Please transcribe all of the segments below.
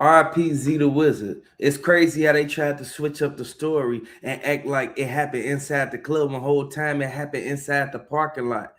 RIP Zeedawizard. It's crazy how they tried to switch up the story and act like it happened inside the club the whole time it happened inside the parking lot.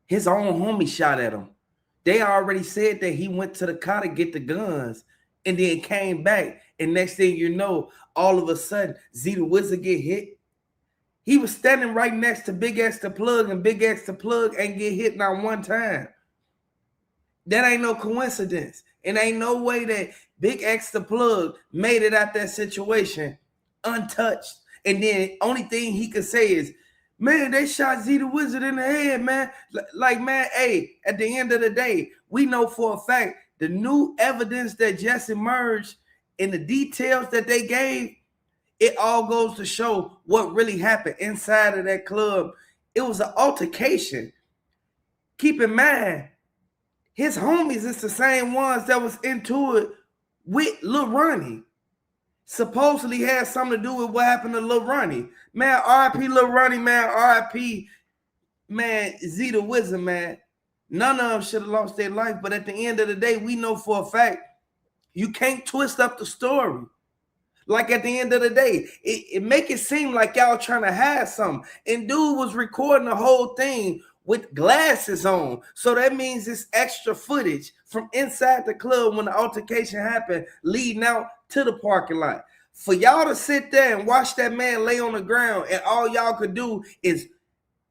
His own homie shot at him. They already said that he went to the car to get the guns and then came back. And next thing you know, all of a sudden, Zeedawizard get hit. He was standing right next to Big X the Plug, and Big X the Plug ain't get hit not one time. That ain't no coincidence. And ain't no way that Big X the Plug made it out that situation untouched. And then only thing he could say is, man, they shot Zeedawizard in the head, man. Like, man, hey, at the end of the day, we know for a fact the new evidence that just emerged and the details that they gave, it all goes to show what really happened inside of that club. It was an altercation. Keep in mind, his homies is the same ones that was into it with Lil Ronnie. Supposedly had something to do with what happened to Lil Ronnie. Man, RIP Lil Ronnie, man, RIP, man, Zeedawizard, man. None of them should have lost their life, but at the end of the day, we know for a fact you can't twist up the story. Like at the end of the day, it make it seem like y'all trying to hide something. And dude was recording the whole thing with glasses on. So that means it's extra footage from inside the club when the altercation happened, leading out to the parking lot. For y'all to sit there and watch that man lay on the ground and all y'all could do is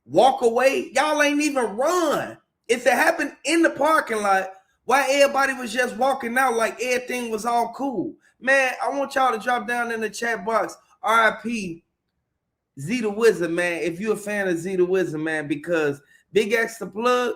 walk away, y'all ain't even run. If it happened in the parking lot, why everybody was just walking out like everything was all cool? Man, I want y'all to drop down in the chat box, RIP Zeedawizard, man, if you're a fan of Zeedawizard, man, because Big X the Plug,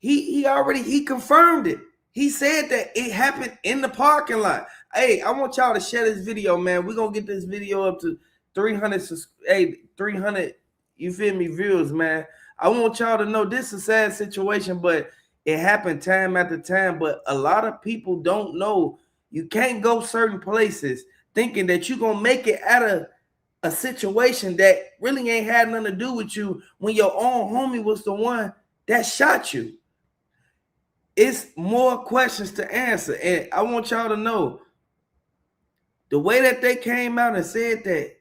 he confirmed it. He said that it happened in the parking lot. Hey, I want y'all to share this video, man. We're going to get this video up to 300, you feel me, views, man. I want y'all to know this is a sad situation, but it happened time after time. But a lot of people don't know. You can't go certain places thinking that you're going to make it out of a situation that really ain't had nothing to do with you when your own homie was the one that shot you. It's more questions to answer. And I want y'all to know the way that they came out and said that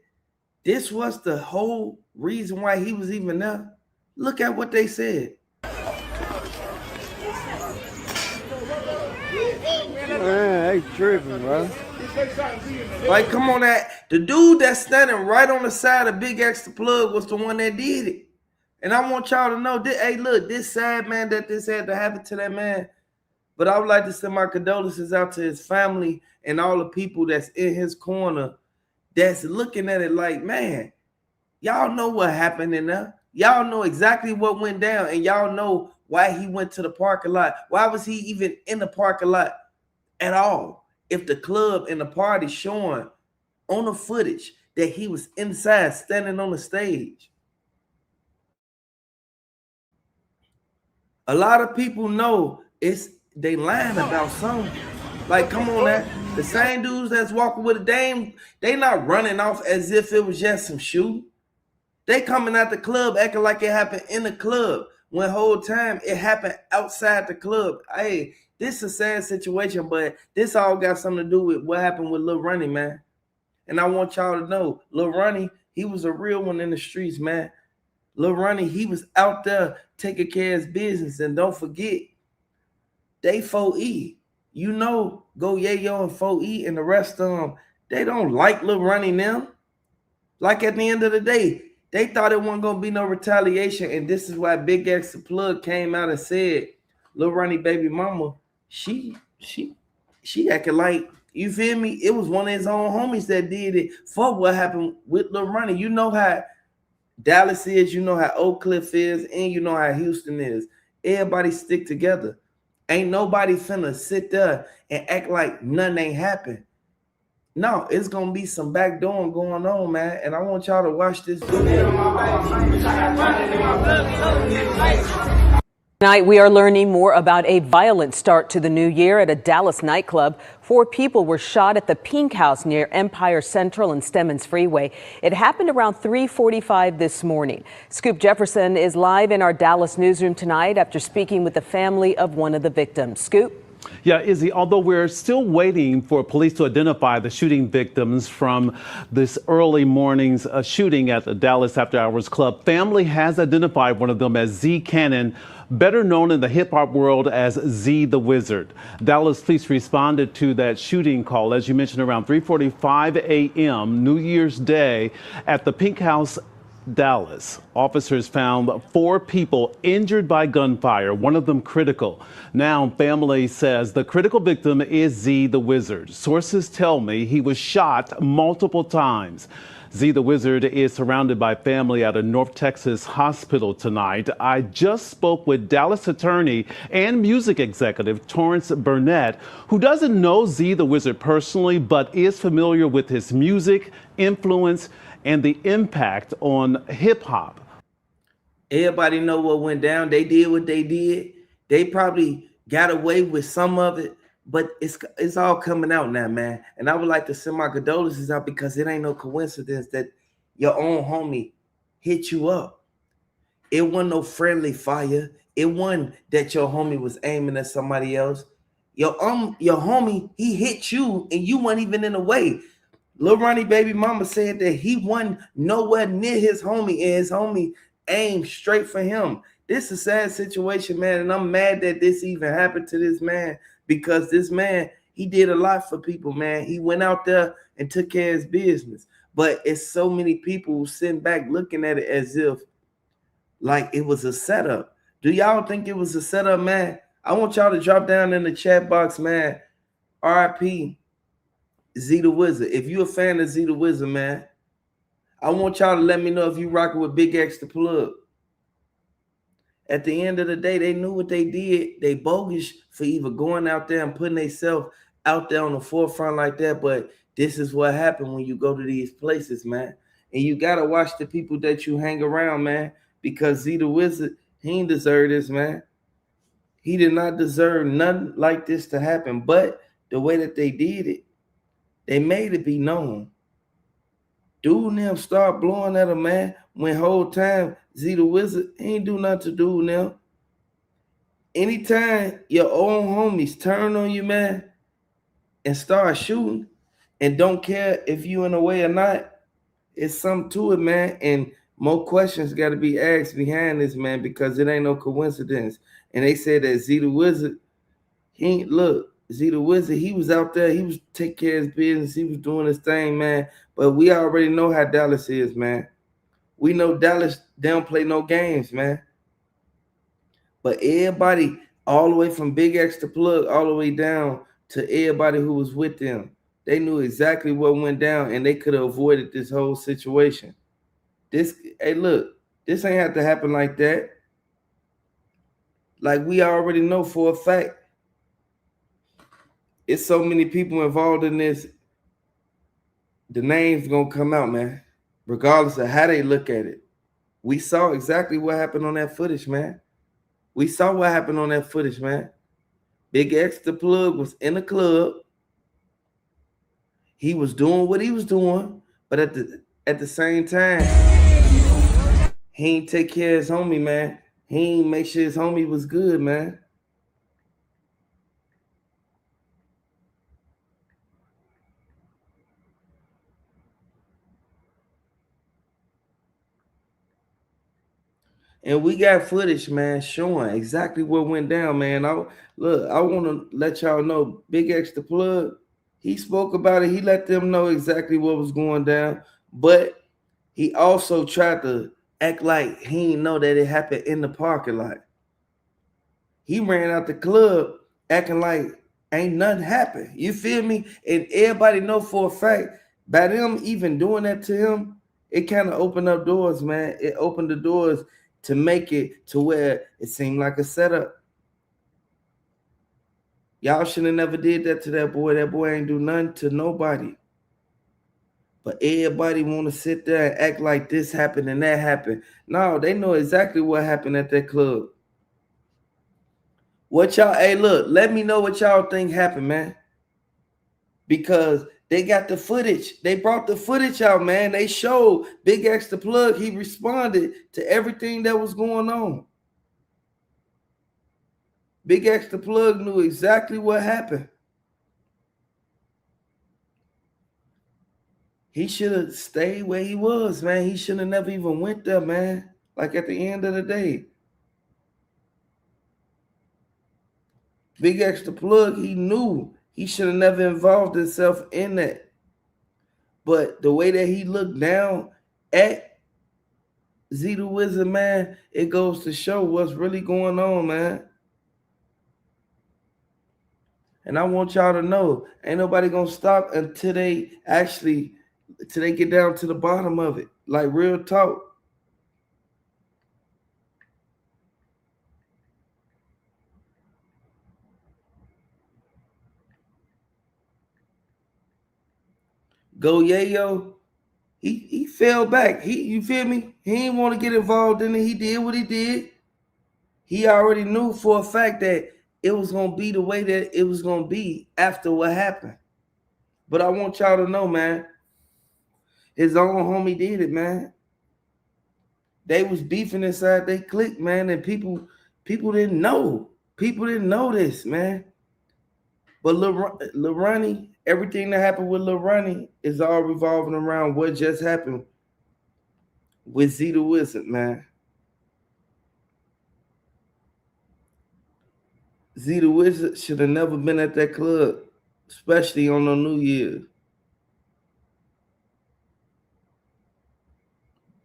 this was the whole reason why he was even there. Look at what they said. Man, they tripping, bro. Like, come on, the dude that's standing right on the side of Big X the Plug was the one that did it. And I want y'all to know, hey, look, this sad, man, that this had to happen to that man. But I would like to send my condolences out to his family and all the people that's in his corner that's looking at it like, man, y'all know what happened in there. Y'all know exactly what went down, and y'all know why he went to the parking lot. Why was he even in the parking lot at all? If the club and the party showing on the footage that he was inside standing on the stage. A lot of people know they lying about something. Like, come on now. The same dudes that's walking with a dame, they not running off as if it was just some shooting. They coming out the club acting like it happened in the club when whole time it happened outside the club. Hey, this is a sad situation, but this all got something to do with what happened with Lil Ronnie, man. And I want y'all to know, Lil Ronnie, he was a real one in the streets, man. Lil Ronnie, he was out there taking care of his business. And don't forget, they 4E. You know, Go Yayo and 4E and the rest of them, they don't like Lil Ronnie now. Like at the end of the day, they thought it wasn't going to be no retaliation. And this is why Big X the Plug came out and said, Lil Ronnie baby mama, she acted like, you feel me? It was one of his own homies that did it for what happened with Lil Ronnie. You know how Dallas is, you know how Oak Cliff is, and you know how Houston is. Everybody stick together. Ain't nobody finna sit there and act like nothing ain't happened. No, it's gonna be some backdooring going on, man. And I want y'all to watch this video. Tonight, we are learning more about a violent start to the new year at a Dallas nightclub. 4 people were shot at the Pink House near Empire Central and Stemmons Freeway. It happened around 3:45 this morning. Scoop Jefferson is live in our Dallas newsroom tonight after speaking with the family of one of the victims. Scoop. Yeah, Izzy, although we're still waiting for police to identify the shooting victims from this early morning's shooting at the Dallas After Hours Club, family has identified one of them as Z Cannon, better known in the hip hop world as Zeedawizard. Dallas police responded to that shooting call, as you mentioned, around 3:45 a.m. New Year's Day at the Pink House, Dallas. Officers found 4 people injured by gunfire, one of them critical. Now, family says the critical victim is Zeedawizard. Sources tell me he was shot multiple times. Zeedawizard is surrounded by family at a North Texas hospital tonight. I just spoke with Dallas attorney and music executive Torrance Burnett, who doesn't know Zeedawizard personally, but is familiar with his music, influence, and the impact on hip hop. Everybody know what went down. They did what they did. They probably got away with some of it, but it's all coming out now, man. And I would like to send my condolences out because it ain't no coincidence that your own homie hit you up. It wasn't no friendly fire. It wasn't that your homie was aiming at somebody else. Your homie, he hit you and you weren't even in the way. Lil Ronnie baby mama said that he wasn't nowhere near his homie and his homie aimed straight for him. This is a sad situation, man, and I'm mad that this even happened to this man because this man, he did a lot for people, man. He went out there and took care of his business. But it's so many people sitting back looking at it as if like it was a setup. Do y'all think it was a setup, man? I want y'all to drop down in the chat box, man. RIP Zeedawizard. If you're a fan of Zeedawizard, man, I want y'all to let me know if you rocking with Big X the Plug. At the end of the day, they knew what they did. They bogus for even going out there and putting themselves out there on the forefront like that. But this is what happened when you go to these places, man. And you got to watch the people that you hang around, man, because Zeedawizard, he ain't deserve this, man. He did not deserve nothing like this to happen. But the way that they did it, they made it be known. Dude and them start blowing at him, man. When whole time Zeedawizard ain't do nothing to dude now. Anytime your own homies turn on you, man, and start shooting and don't care if you in the way or not, it's something to it, man. And more questions got to be asked behind this, man, because it ain't no coincidence. And they said that Zeedawizard, Zeedawizard, he was out there, he was taking care of his business, he was doing his thing, man. But we already know how Dallas is, man. We know Dallas, they don't play no games, man. But everybody, all the way from Big X to Plug, all the way down to everybody who was with them, they knew exactly what went down, and they could have avoided this whole situation. Hey, look, this ain't have to happen like that. Like we already know for a fact. It's so many people involved in this. The name's gonna come out, man, regardless of how they look at it. We saw exactly what happened on that footage, man. We saw what happened on that footage, man. Big X the Plug was in the club. He was doing what he was doing, but at the same time, he ain't take care of his homie, man. He ain't make sure his homie was good, man. And we got footage, man, showing exactly what went down, man. I want to let y'all know, Big X the Plug, he spoke about it. He let them know exactly what was going down. But he also tried to act like he didn't know that it happened in the parking lot. He ran out the club acting like ain't nothing happened. You feel me? And everybody know for a fact, by them even doing that to him, it kind of opened up doors, man. It opened the doors to make it to where it seemed like a setup. Y'all should have never did that to that boy. That boy ain't do nothing to nobody. But everybody want to sit there and act like this happened and that happened. No, they know exactly what happened at that club. Hey, look, let me know what y'all think happened, man. Because they got the footage. They brought the footage out, man. They showed Big X the Plug. He responded to everything that was going on. Big X the Plug knew exactly what happened. He should have stayed where he was, man. He should have never even went there, man. Like at the end of the day. Big X the Plug, he knew he should have never involved himself in that. But the way that he looked down at Zeedawizard, man, it goes to show what's really going on, man. And I want y'all to know, ain't nobody gonna stop until they get down to the bottom of it. Like real talk. Go Yayo, he fell back. You feel me? He didn't want to get involved in it. He did what he did. He already knew for a fact that it was gonna be the way that it was gonna be after what happened. But I want y'all to know, man, his own homie did it, man. They was beefing inside they clique, man, and people didn't know. People didn't know this, man. But Lil Ronnie, everything that happened with Lil Ronnie is all revolving around what just happened with Zeedawizard, man. Zeedawizard should have never been at that club, especially on the New Year.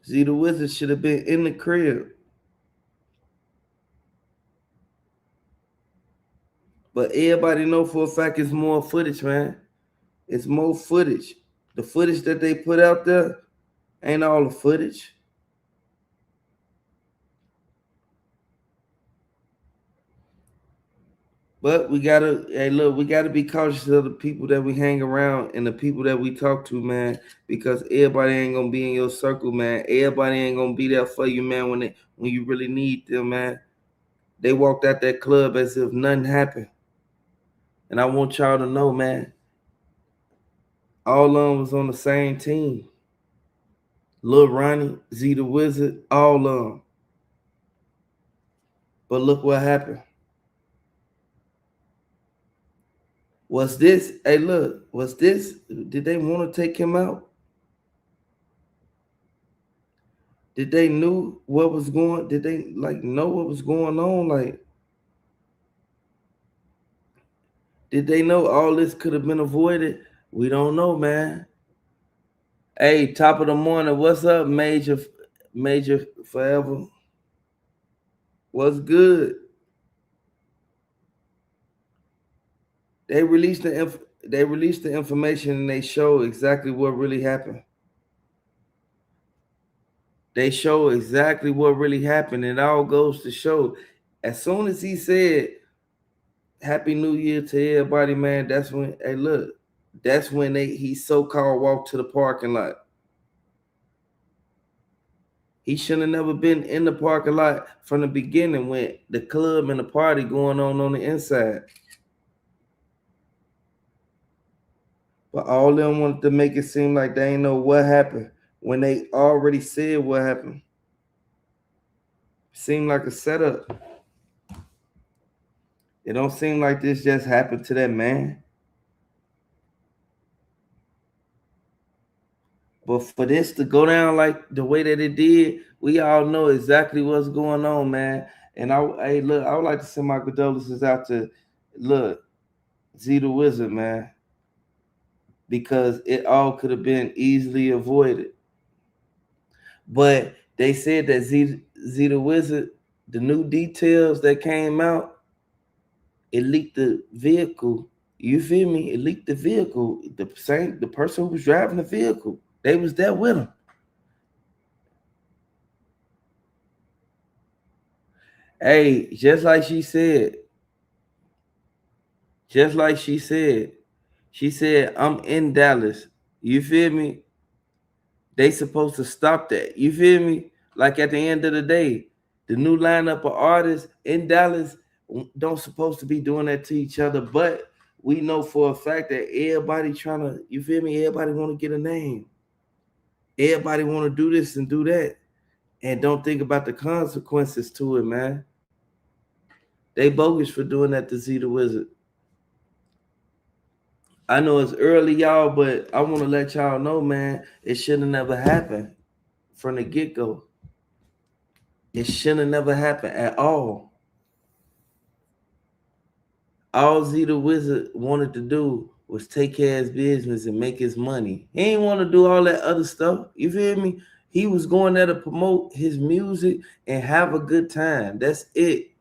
Zeedawizard should have been in the crib. But everybody know for a fact it's more footage, man. It's more footage. The footage that they put out there ain't all the footage. But we gotta, hey, look, we gotta be cautious of the people that we hang around and the people that we talk to, man, because everybody ain't gonna be in your circle, man. Everybody ain't gonna be there for you, man, when you really need them, man. They walked out that club as if nothing happened. And I want y'all to know, man, all of them was on the same team. Lil Ronnie, Zeedawizard, all of them. But look what happened. Was this, hey, look, was this, did they want to take him out? Did they know what was going, did they know what was going on? Like, did they know all this could have been avoided? We don't know, man. Hey, top of the morning, what's up, Major Forever? What's good? They released the information and they show exactly what really happened. They show exactly what really happened. It all goes to show. As soon as he said Happy New Year to everybody, man, that's when, hey, look, that's when he so-called walked to the parking lot. He should have never been in the parking lot from the beginning when the club and the party going on the inside. But all of them wanted to make it seem like they ain't know what happened when they already said what happened. Seemed like a setup. It don't seem like this just happened to that man. But for this to go down like the way that it did, we all know exactly what's going on, man. And I would like to send my condolences out to Zeedawizard, man, because it all could have been easily avoided. But they said that Zeedawizard, the new details that came out, it leaked the vehicle. You feel me? It leaked the vehicle. The person who was driving the vehicle, they was there with him. Hey, just like she said, she said, I'm in Dallas. You feel me? They supposed to stop that. You feel me? Like at the end of the day, the new lineup of artists in Dallas don't supposed to be doing that to each other. But we know for a fact that everybody trying to, you feel me? Everybody want to get a name. Everybody want to do this and do that. And don't think about the consequences to it, man. They bogus for doing that to Zeedawizard. I know it's early, y'all, but I want to let y'all know, man, it should have never happened from the get-go. It should have never happened at all. All Zeedawizard wanted to do was take care of his business and make his money. He ain't want to do all that other stuff. You feel me? He was going there to promote his music and have a good time. That's it.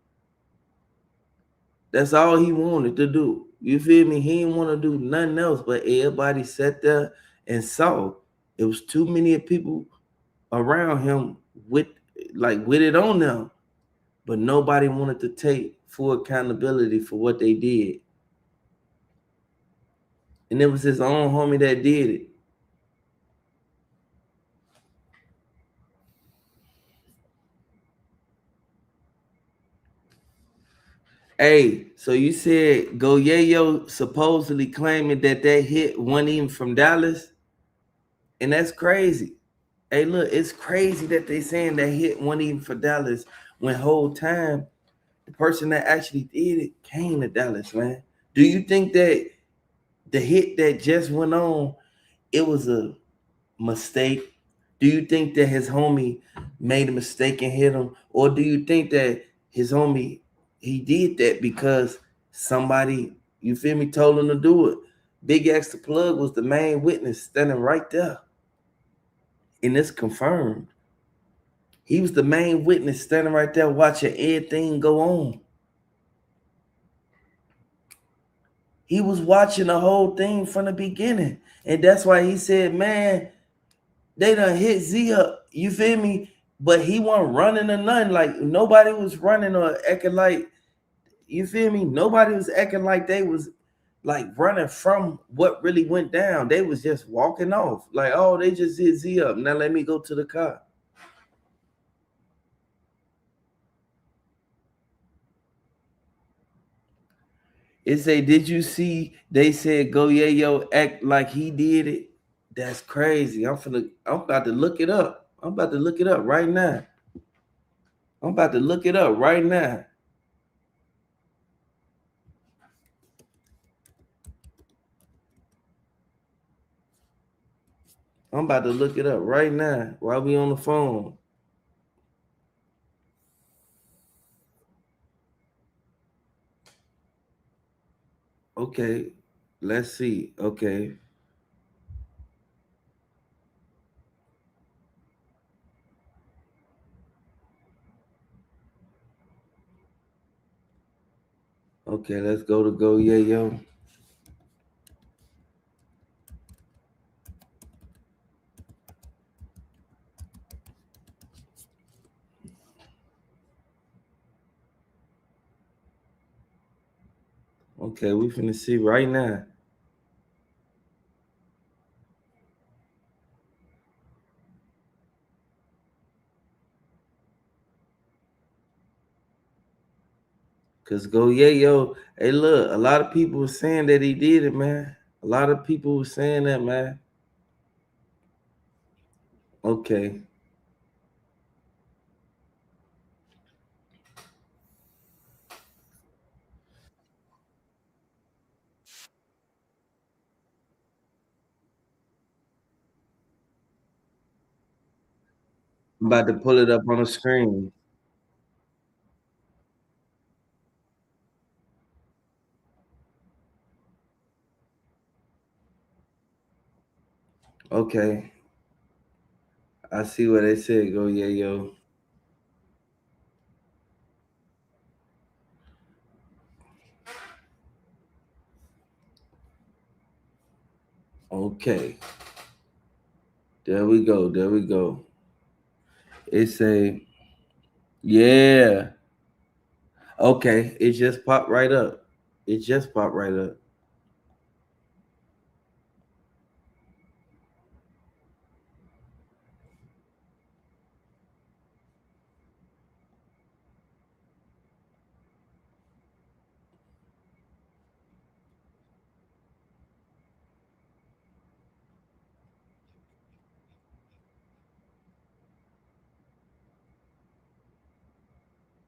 That's all he wanted to do. You feel me? He didn't want to do nothing else, but everybody sat there and saw it was too many people around him with it on them, but nobody wanted to take full accountability for what they did. And it was his own homie that did it. Hey, so you said Go Yayo supposedly claiming that hit wasn't even from Dallas, and that's crazy. Hey, look, it's crazy that they saying that hit wasn't even for Dallas when whole time the person that actually did it came to Dallas, man. Do you think that the hit that just went on, it was a mistake? Do you think that his homie made a mistake and hit him? Or do you think that his homie, he did that because somebody, you feel me, told him to do it? Big X the Plug was the main witness standing right there. And it's confirmed. He was the main witness standing right there watching everything go on. He was watching the whole thing from the beginning. And that's why he said, man, they done hit Z up. You feel me? But he wasn't running or nothing. Like nobody was running or acting like, you feel me? Nobody was acting like they was like running from what really went down. They was just walking off. Like, oh, they just hit Z up. Now let me go to the car. It say, did you see? They said Go Yayo act like he did it. That's crazy. I'm about to look it up. I'm about to look it up right now. I'm about to look it up right now. I'm about to look it up right now while we on the phone. Okay, let's see. Okay. Okay, let's go to Go Yayo. Okay, we finna see right now. Cause Go Yayo, hey look, a lot of people were saying that he did it, man. A lot of people were saying that, man. Okay. I'm about to pull it up on the screen. Okay. I see what they said, Go Yayo. Okay. There we go. There we go. It say, yeah. Okay. It just popped right up. It just popped right up.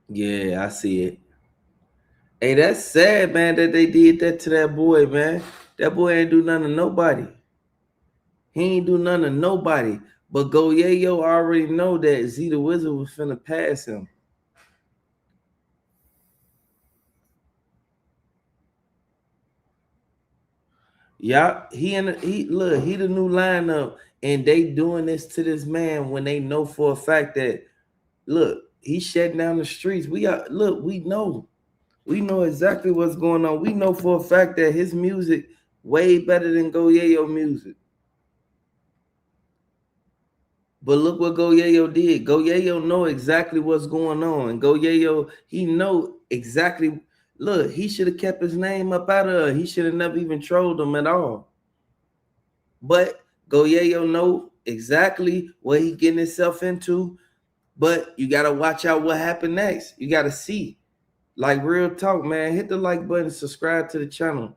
Yeah, I see it. Hey, that's sad, man, that they did that to that boy, man. That boy ain't do nothing to nobody. He ain't do nothing to nobody. But Go Yayo already know that Zeedawizard was finna pass him. Yeah, he the new lineup, and they doing this to this man when they know for a fact that look, he's shutting down the streets. We know exactly what's going on. We know for a fact that his music way better than Go Yayo music. But look what Go Yayo did. Go Yayo know exactly what's going on. And Go Yayo, he know exactly. Look, he should have kept his name up out of her. He should have never even trolled him at all. But Go Yayo know exactly what he getting himself into. But you got to watch out what happened next. You got to see. Like real talk, man. Hit the like button, subscribe to the channel.